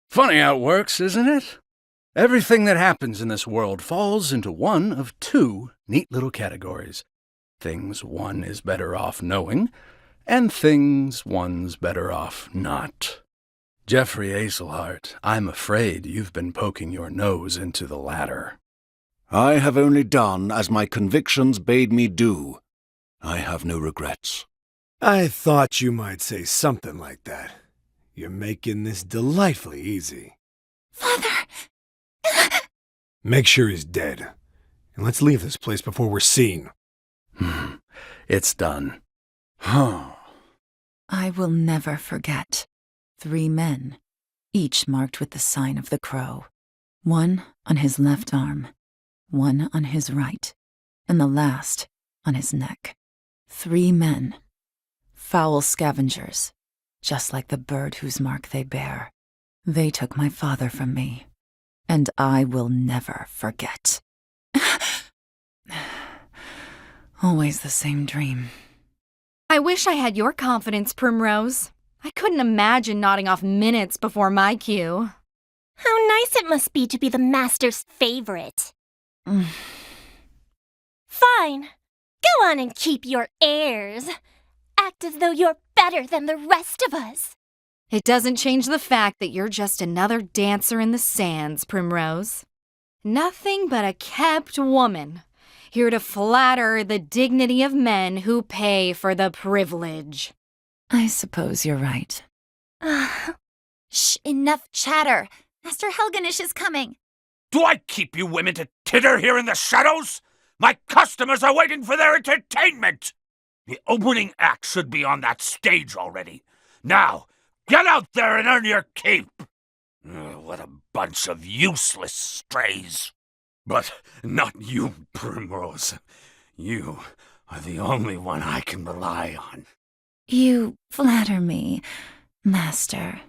Funny how it works, isn't it? Everything that happens in this world falls into one of two neat little categories. Things one is better off knowing, and things one's better off not. Jeffrey Azelhart, I'm afraid you've been poking your nose into the latter. I have only done as my convictions bade me do. I have no regrets. I thought you might say something like that. You're making this delightfully easy. Father! Make sure he's dead. And let's leave this place before we're seen. It's done. Huh. I will never forget. 3 men, each marked with the sign of the crow. One on his left arm, one on his right, and the last on his neck. 3 men. Foul scavengers, just like the bird whose mark they bear. They took my father from me, and I will never forget. Always the same dream. I wish I had your confidence, Primrose. I couldn't imagine nodding off minutes before my cue. How nice it must be to be the master's favorite. Fine. Go on and keep your airs. Act as though you're better than the rest of us. It doesn't change the fact that you're just another dancer in the sands, Primrose. Nothing but a kept woman, here to flatter the dignity of men who pay for the privilege. I suppose you're right. Shh, enough chatter. Master Helganish is coming. Do I keep you women to titter here in the shadows? My customers are waiting for their entertainment. The opening act should be on that stage already. Now, get out there and earn your keep. What a bunch of useless strays. But not you, Primrose. You are the only one I can rely on. You flatter me, Master.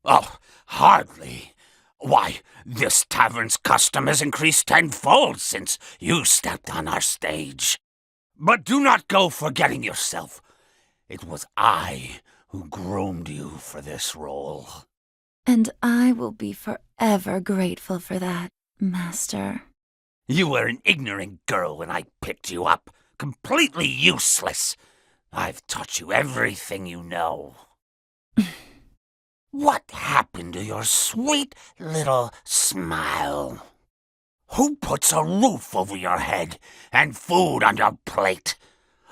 Oh, hardly. Why, this tavern's custom has increased tenfold since you stepped on our stage. But do not go forgetting yourself. It was I who groomed you for this role. And I will be forever grateful for that, Master. You were an ignorant girl when I picked you up, completely useless. I've taught you everything you know. What happened to your sweet little smile? Who puts a roof over your head and food on your plate?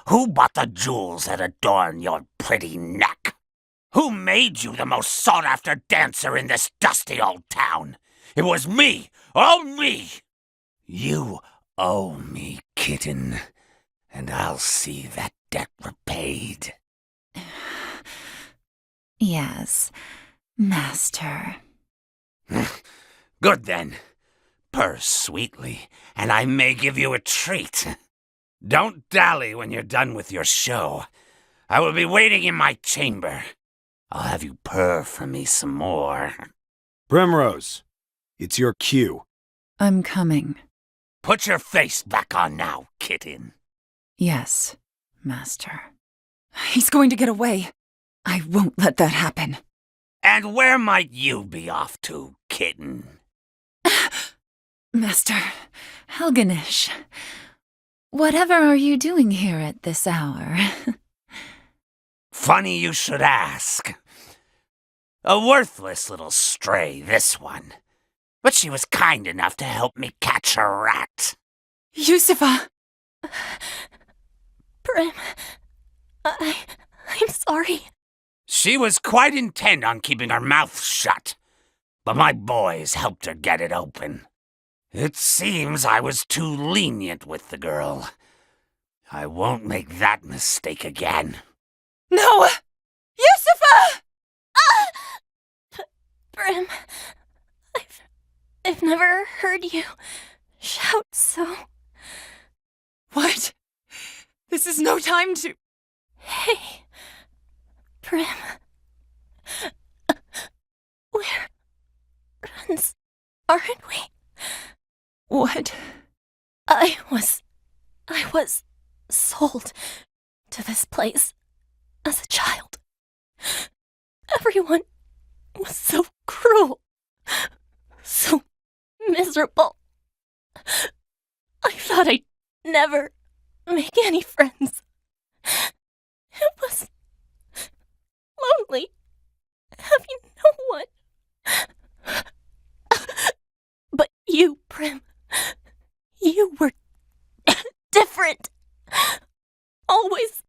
Who bought the jewels that adorn your pretty neck? Who made you the most sought-after dancer in this dusty old town? It was me, all me! You owe me, kitten, and I'll see that debt repaid. Yes, Master. Good then. Purr sweetly, and I may give you a treat. Don't dally when you're done with your show. I will be waiting in my chamber. I'll have you purr for me some more. Primrose, it's your cue. I'm coming. Put your face back on now, kitten. Yes, Master. He's going to get away. I won't let that happen. And where might you be off to, kitten? Master Helganish, whatever are you doing here at this hour? Funny you should ask. A worthless little stray, this one. But she was kind enough to help me catch a rat. Yusufa! Prim, I'm sorry. She was quite intent on keeping her mouth shut, but my boys helped her get it open. It seems I was too lenient with the girl. I won't make that mistake again. No! Yusufa! Prim, I've never heard you shout so. What? This is no time to... Hey, Prim. We're friends, aren't we? What? I was sold to this place as a child. Everyone was so cruel. miserable. I thought I'd never make any friends. It was lonely having no one. But you, Prim, you were different. Always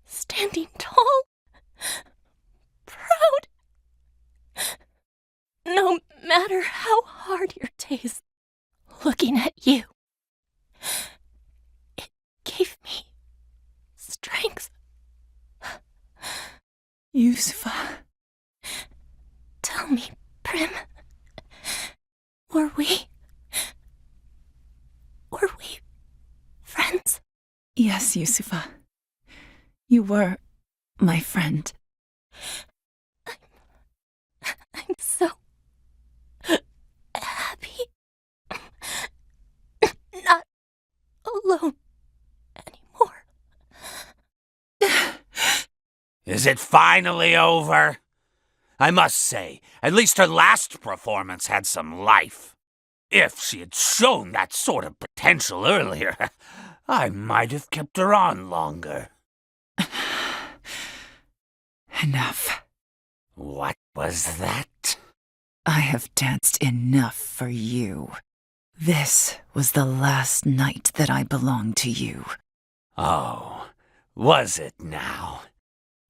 standing tall, proud. No matter how hard your days, looking at you, it gave me strength. Yusufa. Tell me, Prim, were we friends? Yes, Yusufa. You were my friend. I'm so happy. Not alone anymore. Is it finally over? I must say, at least her last performance had some life. If she had shown that sort of potential earlier, I might have kept her on longer. Enough. What was that? I have danced enough for you. This was the last night that I belonged to you. Oh, was it now?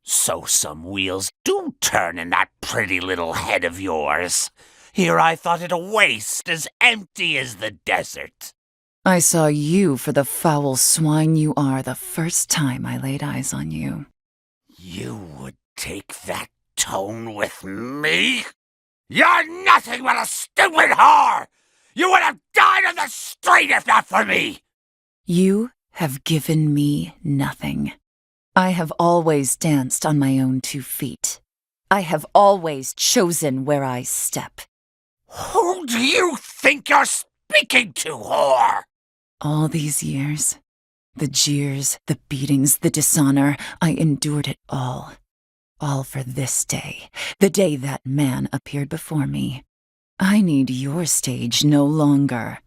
So some wheels do turn in that pretty little head of yours. Here I thought it a waste as empty as the desert. I saw you for the foul swine you are the first time I laid eyes on you. You would take that tone with me? You're nothing but a stupid whore! You would have died on the street if not for me! You have given me nothing. I have always danced on my own 2 feet. I have always chosen where I step. Who do you think you're speaking to, whore? All these years, the jeers, the beatings, the dishonor, I endured it all. All for this day, the day that man appeared before me. I need your stage no longer.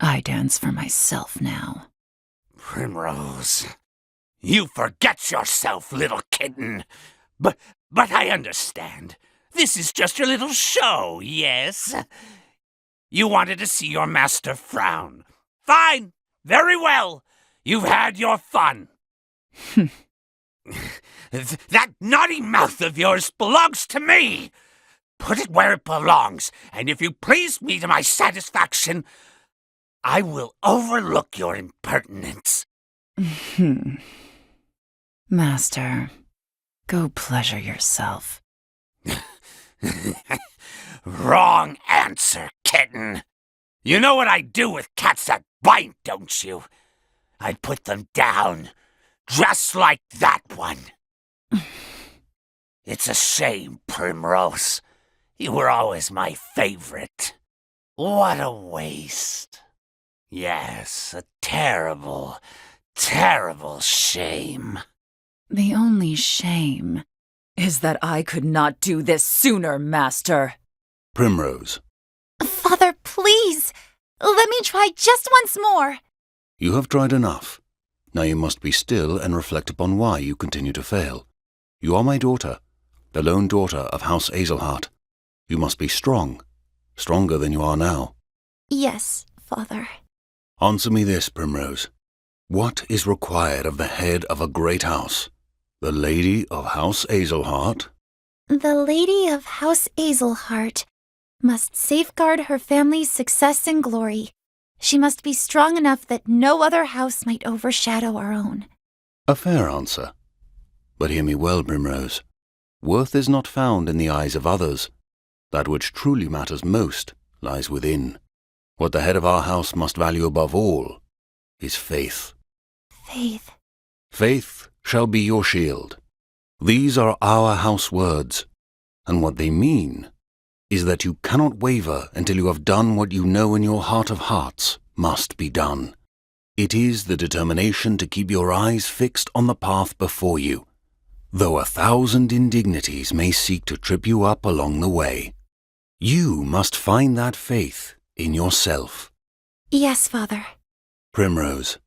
I dance for myself now. Primrose, you forget yourself, little kitten. But I understand. This is just your little show, yes? You wanted to see your master frown. Fine, very well. You've had your fun. That naughty mouth of yours belongs to me. Put it where it belongs, and if you please me to my satisfaction, I will overlook your impertinence. Master, go pleasure yourself. Wrong answer, kitten. You know what I'd do with cats that bite, don't you? I'd put them down, just like that one. It's a shame, Primrose. You were always my favorite. What a waste. Yes, a terrible, terrible shame. The only shame is that I could not do this sooner, Master. Primrose, Father, please! Let me try just once more. you have tried enough. Now you must be still and reflect upon why you continue to fail. You are my daughter, the lone daughter of House Azelhart. You must be strong, stronger than you are now. Yes, Father. Answer me this, Primrose. What is required of the head of a great house? The Lady of House Azelhart? The Lady of House Azelhart must safeguard her family's success and glory. She must be strong enough that no other house might overshadow our own. A fair answer. But hear me well, Primrose. Worth is not found in the eyes of others. That which truly matters most lies within. What the head of our house must value above all is faith. Faith. Faith shall be your shield. These are our house words, and what they mean is that you cannot waver until you have done what you know in your heart of hearts must be done. It is the determination to keep your eyes fixed on the path before you, though 1,000 indignities may seek to trip you up along the way. You must find that faith in yourself. Yes, Father. Primrose,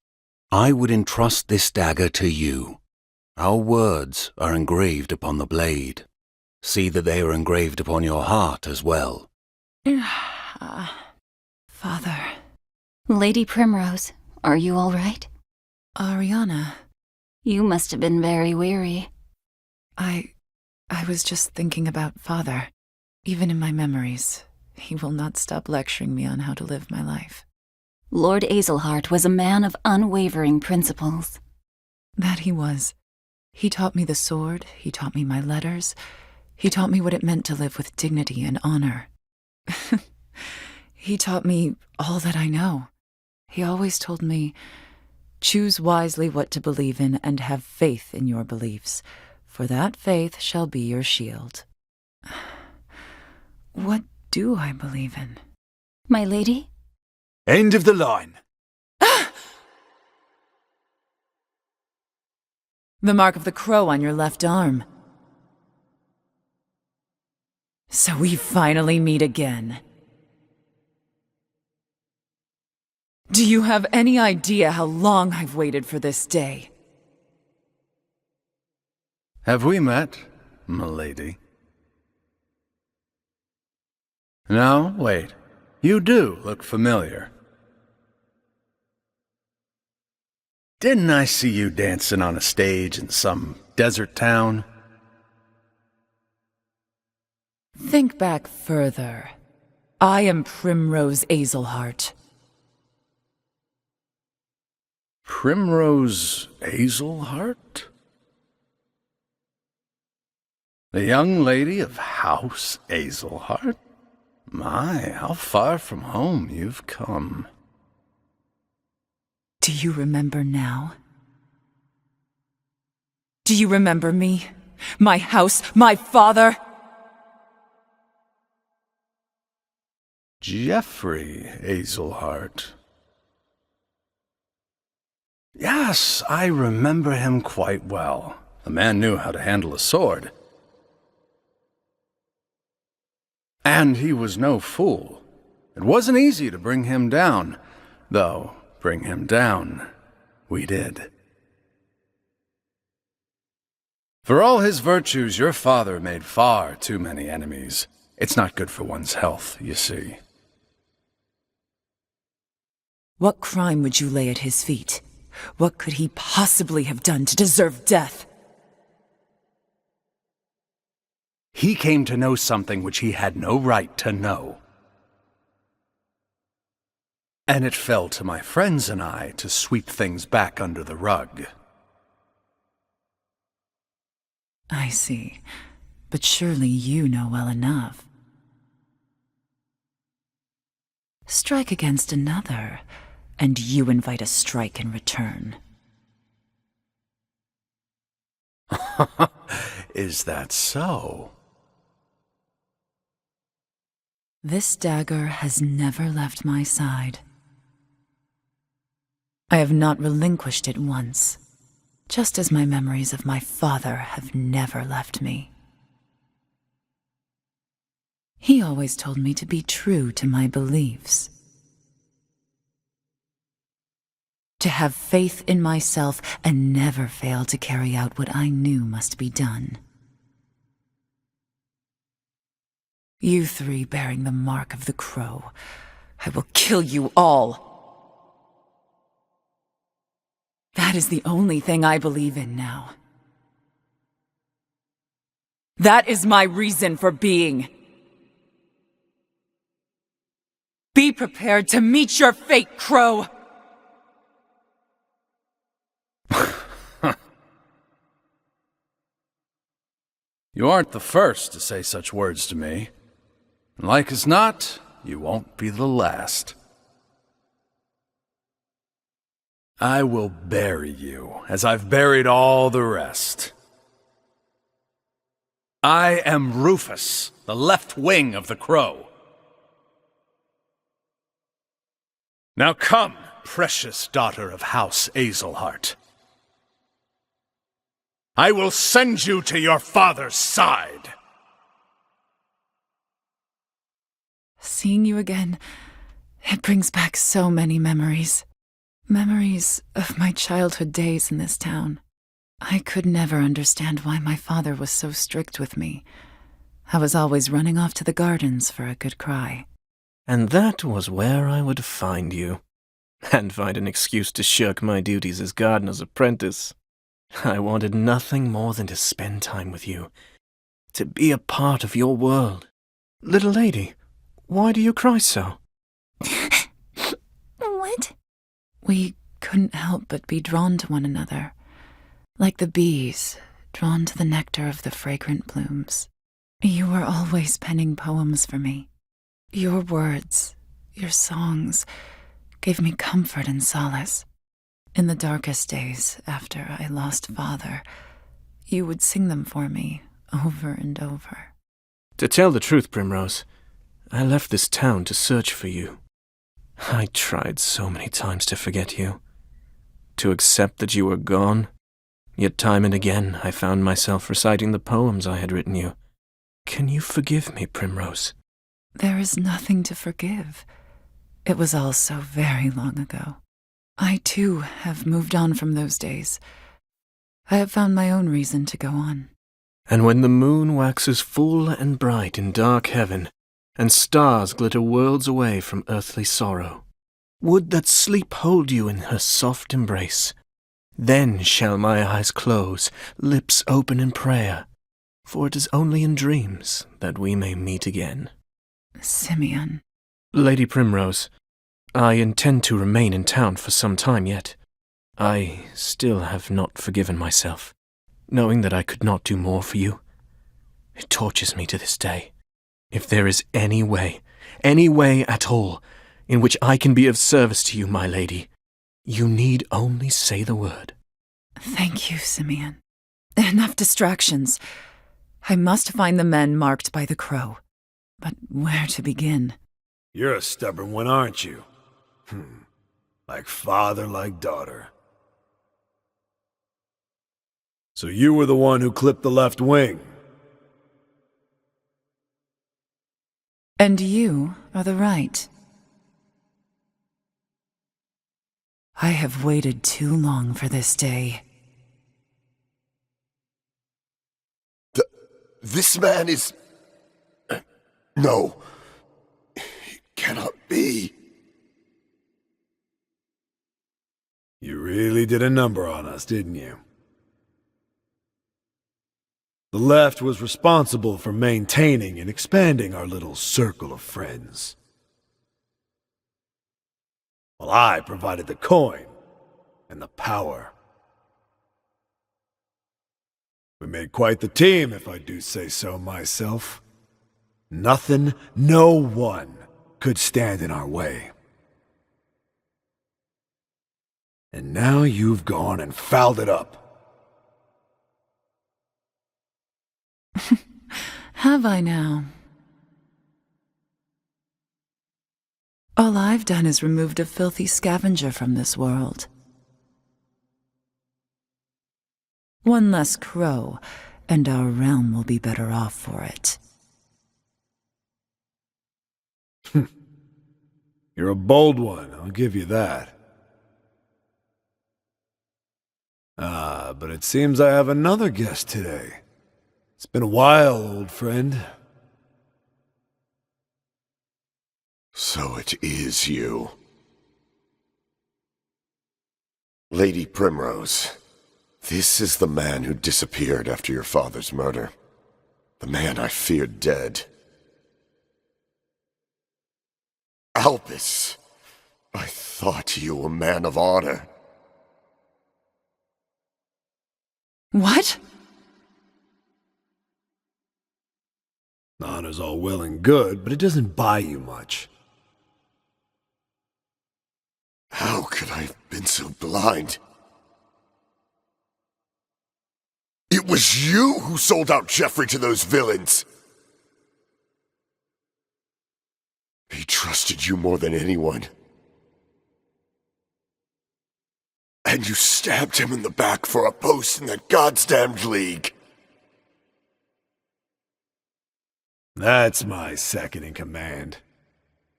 I would entrust this dagger to you. Our words are engraved upon the blade. See that they are engraved upon your heart as well. Father. Lady Primrose, are you all right? Ariana. You must have been very weary. I was just thinking about Father. Even in my memories, he will not stop lecturing me on how to live my life. Lord Azelhart was a man of unwavering principles. That he was. He taught me the sword, he taught me my letters, he taught me what it meant to live with dignity and honor. He taught me all that I know. He always told me, choose wisely what to believe in and have faith in your beliefs, for that faith shall be your shield. What do I believe in? My lady? End of the line. The mark of the crow on your left arm. So we finally meet again. Do you have any idea how long I've waited for this day? Have we met, m'lady? No, wait. You do look familiar. Didn't I see you dancing on a stage in some desert town? Think back further. I am Primrose Azelhart. Primrose Azelhart? The young lady of House Azelhart? My, how far from home you've come. Do you remember now? Do you remember me? My house, my father? Geoffrey Azelhart. Yes, I remember him quite well. The man knew how to handle a sword. And he was no fool. It wasn't easy to bring him down, though bring him down we did. For all his virtues, your father made far too many enemies. It's not good for one's health, you see. What crime would you lay at his feet? What could he possibly have done to deserve death? He came to know something which he had no right to know. And it fell to my friends and I to sweep things back under the rug. I see. But surely you know well enough. Strike against another, and you invite a strike in return. Is that so? This dagger has never left my side. I have not relinquished it once, just as my memories of my father have never left me. He always told me to be true to my beliefs, to have faith in myself and never fail to carry out what I knew must be done. You three bearing the mark of the crow, I will kill you all. That is the only thing I believe in now. That is my reason for being. Be prepared to meet your fate, Crow! You aren't the first to say such words to me. Like as not, you won't be the last. I will bury you, as I've buried all the rest. I am Rufus, the left wing of the crow. Now come, precious daughter of House Azelhart. I will send you to your father's side. Seeing you again, It brings back so many memories. Memories of my childhood days in this town. I could never understand why my father was so strict with me. I was always running off to the gardens for a good cry. And that was where I would find you, and find an excuse to shirk my duties as gardener's apprentice. I wanted nothing more than to spend time with you, to be a part of your world. Little lady, why do you cry so? What? We couldn't help but be drawn to one another, like the bees drawn to the nectar of the fragrant blooms. You were always penning poems for me. Your words, your songs, gave me comfort and solace. In the darkest days after I lost father, you would sing them for me over and over. To tell the truth, Primrose, I left this town to search for you. I tried so many times to forget you, to accept that you were gone, yet time and again I found myself reciting the poems I had written you. Can you forgive me, Primrose? There is nothing to forgive. It was all so very long ago. I, too, have moved on from those days. I have found my own reason to go on. And when the moon waxes full and bright in dark heaven, and stars glitter worlds away from earthly sorrow, would that sleep hold you in her soft embrace. Then shall my eyes close, lips open in prayer, for it is only in dreams that we may meet again. Simeon. Lady Primrose, I intend to remain in town for some time yet. I still have not forgiven myself, knowing that I could not do more for you. It tortures me to this day. If there is any way at all, in which I can be of service to you, my lady, you need only say the word. Thank you, Simeon. Enough distractions. I must find the men marked by the crow. But where to begin? You're a stubborn one, aren't you? Like father, like daughter. So you were the one who clipped the left wing. And you are the right. I have waited too long for this day. This man is... No. It cannot be. You really did a number on us, didn't you? The left was responsible for maintaining and expanding our little circle of friends. While I provided the coin and the power. We made quite the team, if I do say so myself. Nothing, no one could stand in our way. And now you've gone and fouled it up. Have I now? All I've done is removed a filthy scavenger from this world. One less crow, and our realm will be better off for it. You're a bold one, I'll give you that. But it seems I have another guest today. It's been a while, old friend. So it is you. Lady Primrose, this is the man who disappeared after your father's murder. The man I feared dead. Albus, I thought you a man of honor. What? Honor's all well and good, but it doesn't buy you much. How could I have been so blind? It was you who sold out Jeffrey to those villains! He trusted you more than anyone. And you stabbed him in the back for a post in that goddamned league. That's my second in command.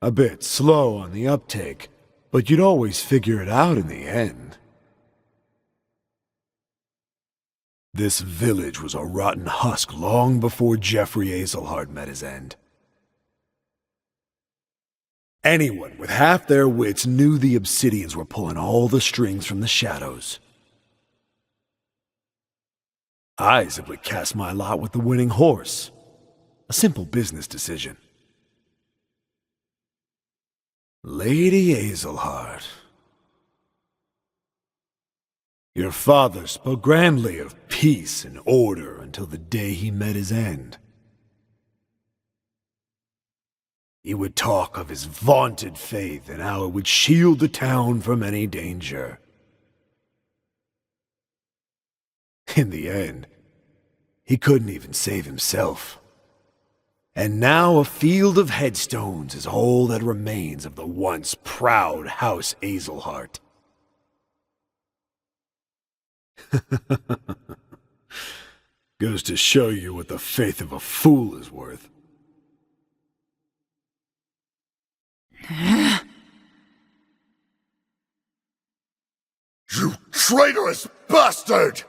A bit slow on the uptake, but you'd always figure it out in the end. This village was a rotten husk long before Jeffrey Azelhart met his end. Anyone with half their wits knew the Obsidians were pulling all the strings from the shadows. I simply cast my lot with the winning horse. A simple business decision. Lady Azelhart. Your father spoke grandly of peace and order until the day he met his end. He would talk of his vaunted faith and how it would shield the town from any danger. In the end, he couldn't even save himself. And now a field of headstones is all that remains of the once proud House Azelhart. Goes to show you what the faith of a fool is worth. You traitorous bastard!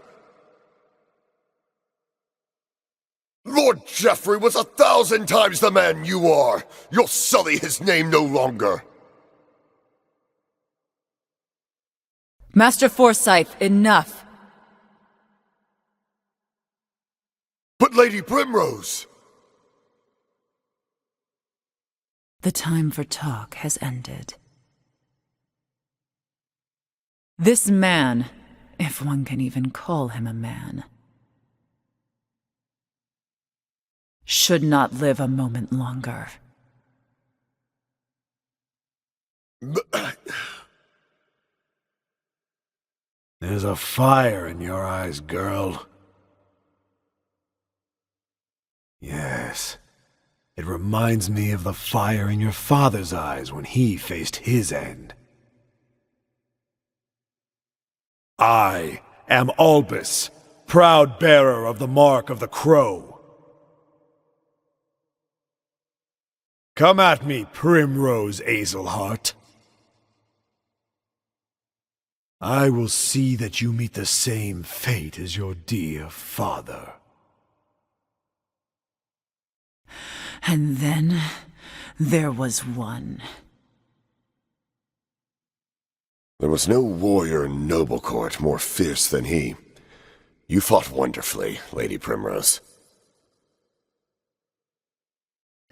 Lord Geoffrey was 1,000 times the man you are. You'll sully his name no longer. Master Forsyth, enough. But Lady Primrose... The time for talk has ended. This man, if one can even call him a man, should not live a moment longer. There's a fire in your eyes, girl. Yes. It reminds me of the fire in your father's eyes when he faced his end. I am Albus, proud bearer of the mark of the Crow. Come at me, Primrose Azelhart. I will see that you meet the same fate as your dear father. And then there was one. There was no warrior in noble court more fierce than he. You fought wonderfully, Lady Primrose.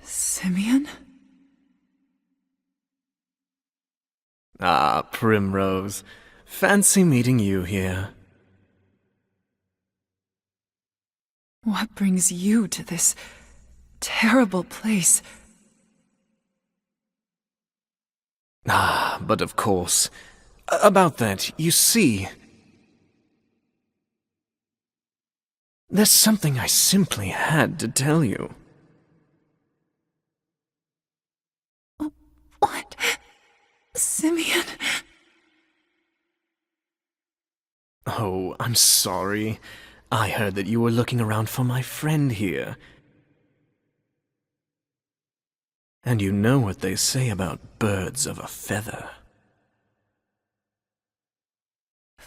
Simeon? Ah, Primrose. Fancy meeting you here. What brings you to this terrible place? Ah, but of course. About that, you see... There's something I simply had to tell you. What? Simeon? Oh, I'm sorry. I heard that you were looking around for my friend here. And you know what they say about birds of a feather.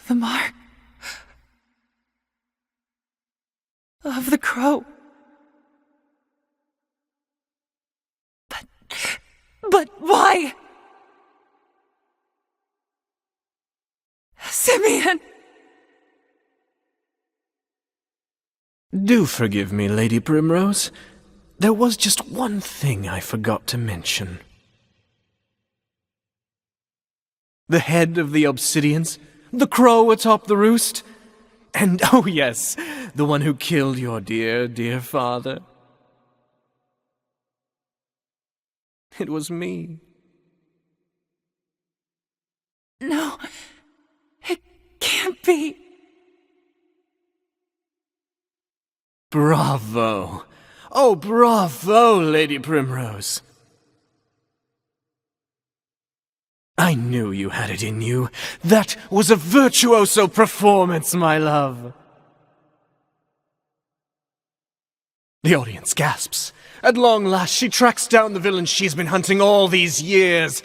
The mark of the crow. But why? Simeon! Do forgive me, Lady Primrose. There was just one thing I forgot to mention. The head of the Obsidians, the crow atop the roost, and, oh yes, the one who killed your dear, dear father. It was me. No, it can't be. Bravo! Oh, bravo, Lady Primrose! I knew you had it in you. That was a virtuoso performance, my love. The audience gasps. At long last, she tracks down the villain she's been hunting all these years,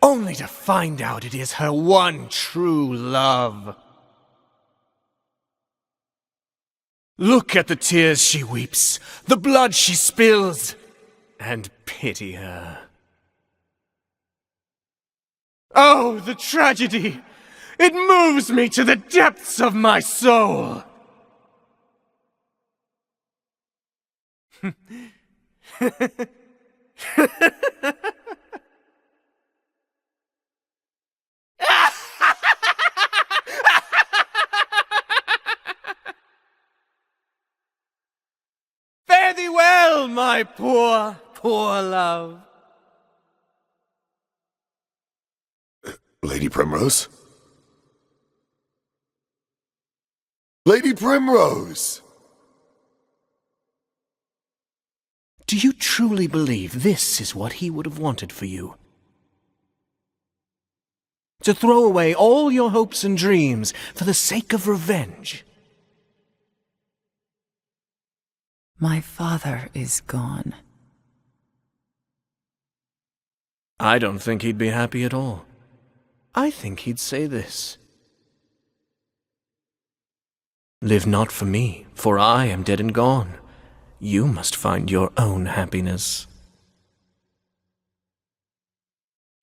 only to find out it is her one true love. Look at the tears she weeps, the blood she spills, and pity her. Oh, the tragedy! It moves me to the depths of my soul! Fare thee well, my poor, poor love. Lady Primrose? Lady Primrose! Do you truly believe this is what he would have wanted for you? To throw away all your hopes and dreams for the sake of revenge? My father is gone. I don't think he'd be happy at all. I think he'd say this. Live not for me, for I am dead and gone. You must find your own happiness.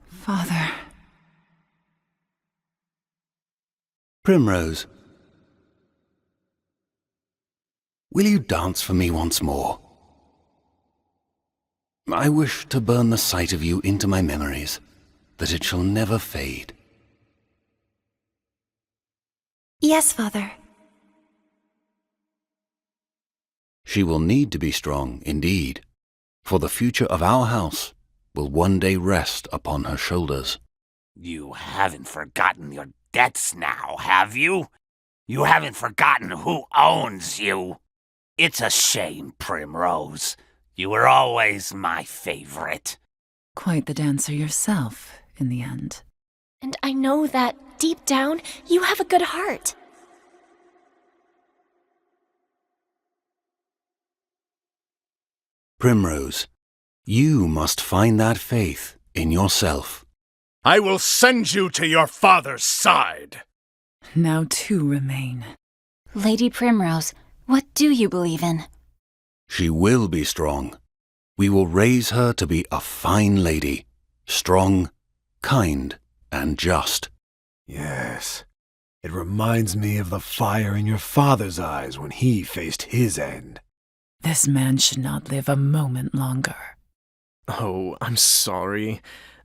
Father. Primrose, will you dance for me once more? I wish to burn the sight of you into my memories, that it shall never fade. Yes, Father. She will need to be strong, indeed, for the future of our house will one day rest upon her shoulders. You haven't forgotten your debts now, have you? You haven't forgotten who owns you? It's a shame, Primrose. You were always my favorite. Quite the dancer yourself, in the end. And I know that, deep down, you have a good heart. Primrose, you must find that faith in yourself. I will send you to your father's side. Now two remain. Lady Primrose, what do you believe in? She will be strong. We will raise her to be a fine lady, strong, kind, and just. Yes. It reminds me of the fire in your father's eyes when he faced his end. This man should not live a moment longer. Oh, I'm sorry.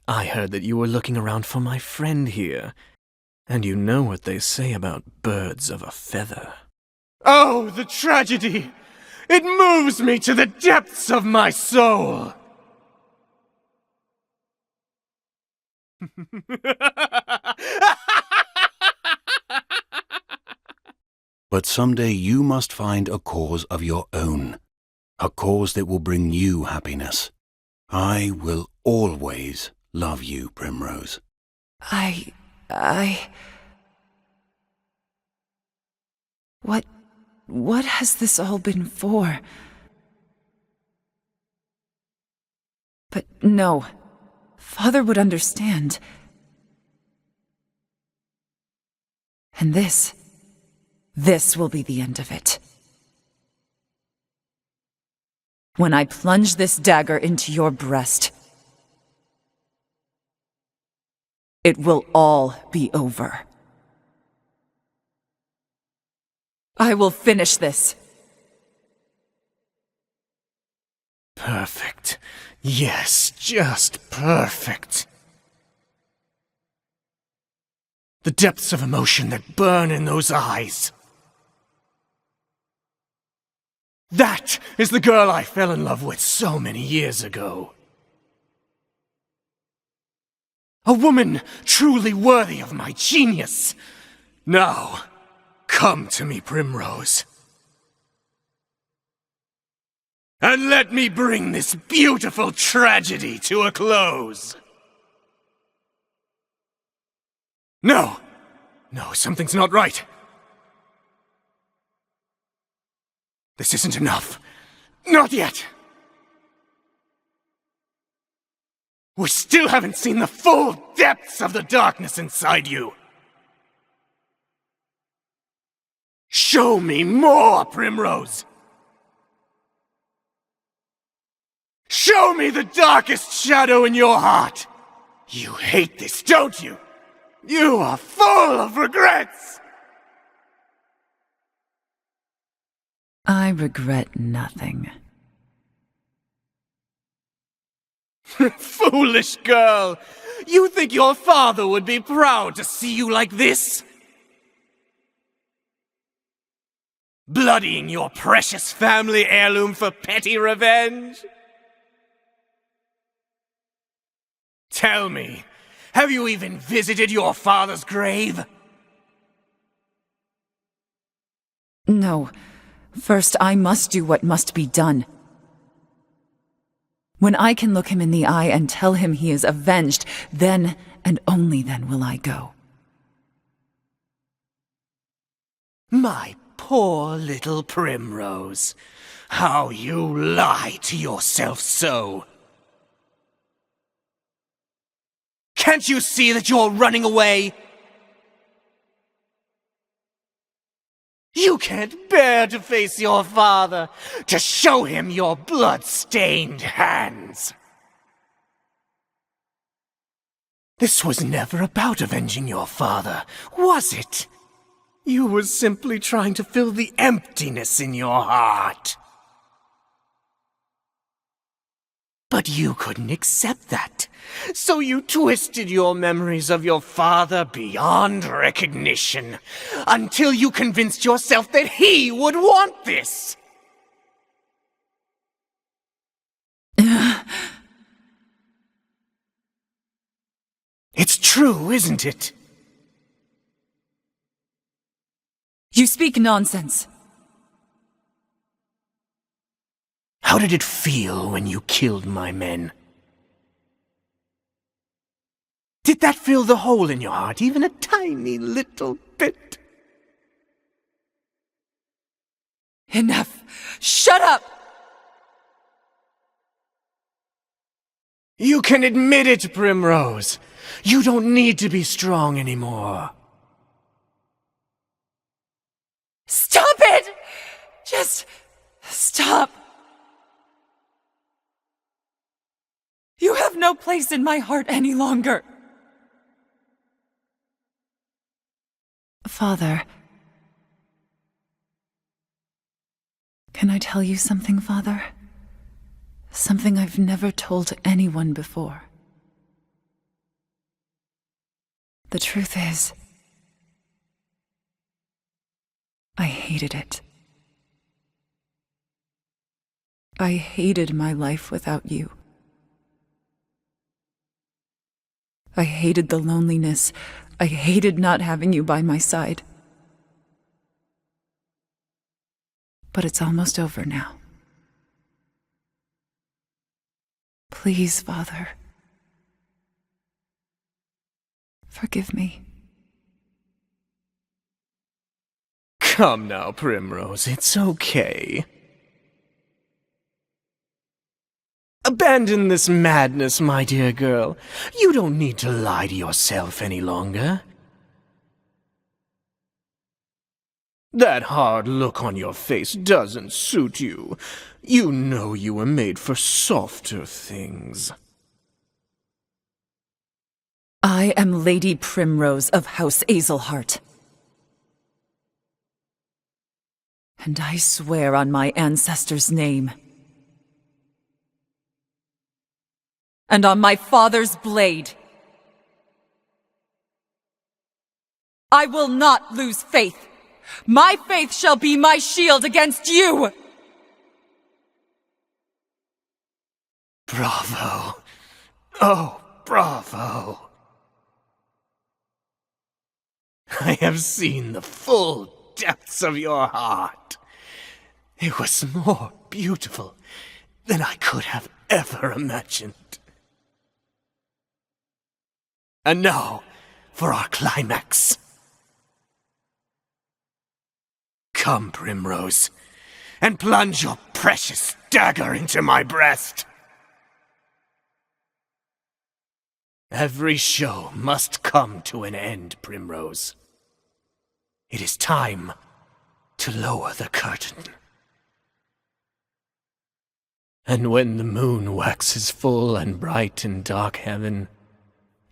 I heard that you were looking around for my friend here. And you know what they say about birds of a feather. Oh, the tragedy! It moves me to the depths of my soul! But someday you must find a cause of your own, a cause that will bring you happiness. I will always love you, Primrose. What has this all been for? But no, Father would understand. And this will be the end of it. When I plunge this dagger into your breast, it will all be over. I will finish this. Perfect. Yes, just perfect. The depths of emotion that burn in those eyes. That is the girl I fell in love with so many years ago. A woman truly worthy of my genius. Now, come to me, Primrose. And let me bring this beautiful tragedy to a close. No, something's not right. This isn't enough. Not yet. We still haven't seen the full depths of the darkness inside you. Show me more, Primrose! Show me the darkest shadow in your heart! You hate this, don't you? You are full of regrets! I regret nothing. Foolish girl! You think your father would be proud to see you like this? Bloodying your precious family heirloom for petty revenge? Tell me, have you even visited your father's grave? No. First, I must do what must be done. When I can look him in the eye and tell him he is avenged, then and only then will I go. My poor little Primrose. How you lie to yourself so. Can't you see that you're running away? You can't bear to face your father, to show him your blood-stained hands. This was never about avenging your father, was it? You were simply trying to fill the emptiness in your heart. But you couldn't accept that, so you twisted your memories of your father beyond recognition, until you convinced yourself that he would want this. It's true, isn't it? You speak nonsense. How did it feel when you killed my men? Did that fill the hole in your heart even a tiny little bit? Enough! Shut up! You can admit it, Primrose. You don't need to be strong anymore. Stop it! Just stop. You have no place in my heart any longer. Father. Can I tell you something, Father? Something I've never told anyone before. The truth is, I hated it. I hated my life without you. I hated the loneliness. I hated not having you by my side. But it's almost over now. Please, Father. Forgive me. Come now, Primrose, it's okay. Abandon this madness, my dear girl. You don't need to lie to yourself any longer. That hard look on your face doesn't suit you. You know you were made for softer things. I am Lady Primrose of House Azelhart. And I swear on my ancestors' name. And on my father's blade. I will not lose faith. My faith shall be my shield against you! Bravo. Oh, bravo. I have seen the full depths of your heart. It was more beautiful than I could have ever imagined. And now, for our climax. Come, Primrose, and plunge your precious dagger into my breast. Every show must come to an end, Primrose. It is time to lower the curtain. And when the moon waxes full and bright in dark heaven,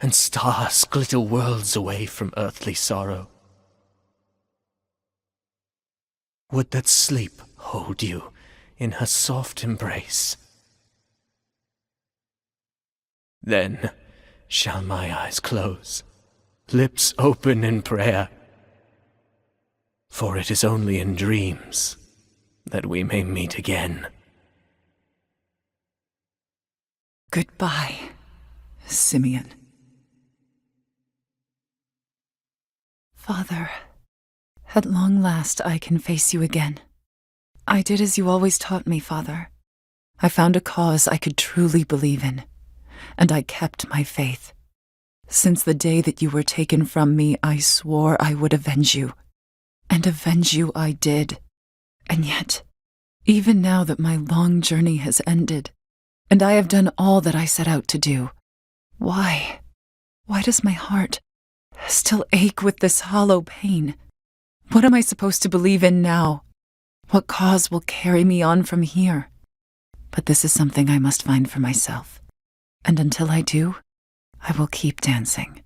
and stars glitter worlds away from earthly sorrow, would that sleep hold you in her soft embrace? Then shall my eyes close, lips open in prayer, for it is only in dreams that we may meet again. Goodbye, Simeon. Father, at long last I can face you again. I did as you always taught me, Father. I found a cause I could truly believe in, and I kept my faith. Since the day that you were taken from me, I swore I would avenge you. And avenge you I did. And yet, even now that my long journey has ended, and I have done all that I set out to do, why does my heart still ache with this hollow pain? What am I supposed to believe in now? What cause will carry me on from here? But this is something I must find for myself. And until I do, I will keep dancing.